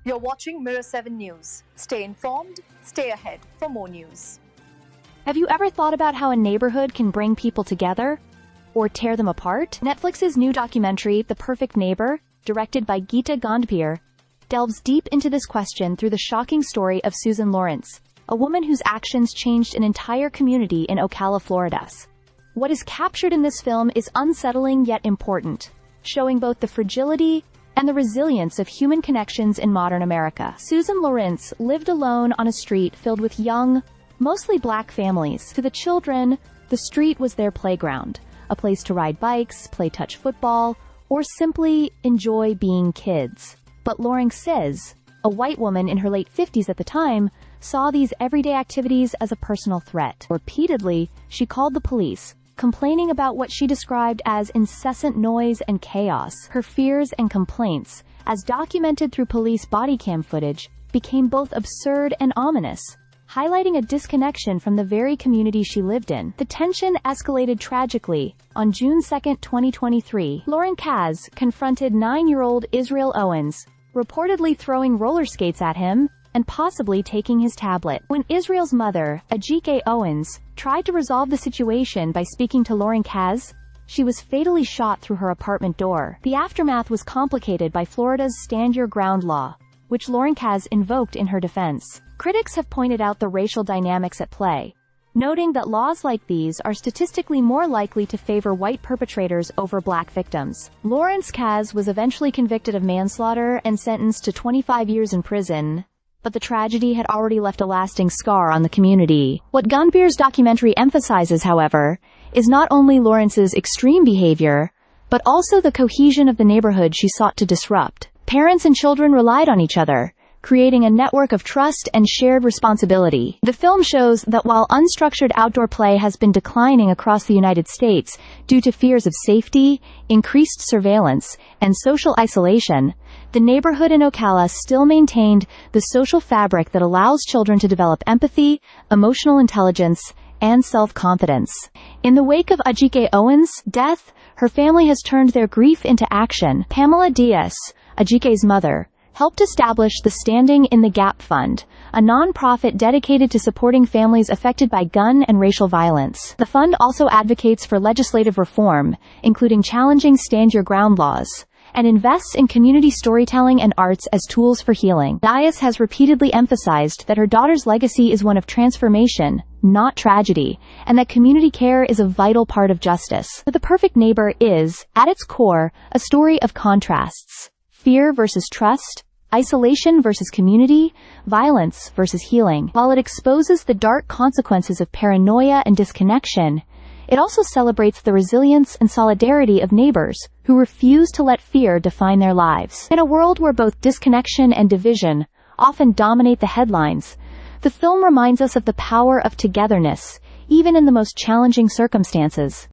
You're watching Mirror 7 News. Stay informed, stay ahead for more news. Have you ever thought about how a neighborhood can bring people together or tear them apart? Netflix's new documentary, The Perfect Neighbor, directed by Geeta Gandhir, delves deep into this question through the shocking story of Susan Lawrence, a woman whose actions changed an entire community in Ocala, Florida. What is captured in this film is unsettling yet important, showing both the fragility and the resilience of human connections in modern America. Susan Lawrence lived alone on a street filled with young, mostly black families. To the children, the street was their playground, a place to ride bikes, play touch football, or simply enjoy being kids. But Lawrence says, a white woman in her late 50s at the time, saw these everyday activities as a personal threat. Repeatedly, she called the police, complaining about what she described as incessant noise and chaos. Her fears and complaints, as documented through police body cam footage, became both absurd and ominous, highlighting a disconnection from the very community she lived in. The tension escalated tragically. On June 2, 2023, Lauren Kaz confronted 9-year-old Israel Owens, reportedly throwing roller skates at him and possibly taking his tablet. When Israel's mother, Ajike Owens, tried to resolve the situation by speaking to Lauren Kaz, she was fatally shot through her apartment door. The aftermath was complicated by Florida's Stand Your Ground law, which Lauren Kaz invoked in her defense. Critics have pointed out the racial dynamics at play, noting that laws like these are statistically more likely to favor white perpetrators over black victims. Lawrence Kaz was eventually convicted of manslaughter and sentenced to 25 years in prison, but the tragedy had already left a lasting scar on the community. What Gandhir's documentary emphasizes, however, is not only Lawrence's extreme behavior, but also the cohesion of the neighborhood she sought to disrupt. Parents and children relied on each other, creating a network of trust and shared responsibility. The film shows that while unstructured outdoor play has been declining across the United States due to fears of safety, increased surveillance, and social isolation, the neighborhood in Ocala still maintained the social fabric that allows children to develop empathy, emotional intelligence, and self-confidence. In the wake of Ajike Owens' death, her family has turned their grief into action. Pamela Diaz, Ajike's mother, helped establish the Standing in the Gap Fund, a non-profit dedicated to supporting families affected by gun and racial violence. The fund also advocates for legislative reform, including challenging Stand Your Ground laws, and invests in community storytelling and arts as tools for healing. Diaz has repeatedly emphasized that her daughter's legacy is one of transformation, not tragedy, and that community care is a vital part of justice. The Perfect Neighbor is, at its core, a story of contrasts. Fear versus trust, isolation versus community, violence versus healing. While it exposes the dark consequences of paranoia and disconnection, it also celebrates the resilience and solidarity of neighbors who refuse to let fear define their lives. In a world where both disconnection and division often dominate the headlines, the film reminds us of the power of togetherness, even in the most challenging circumstances.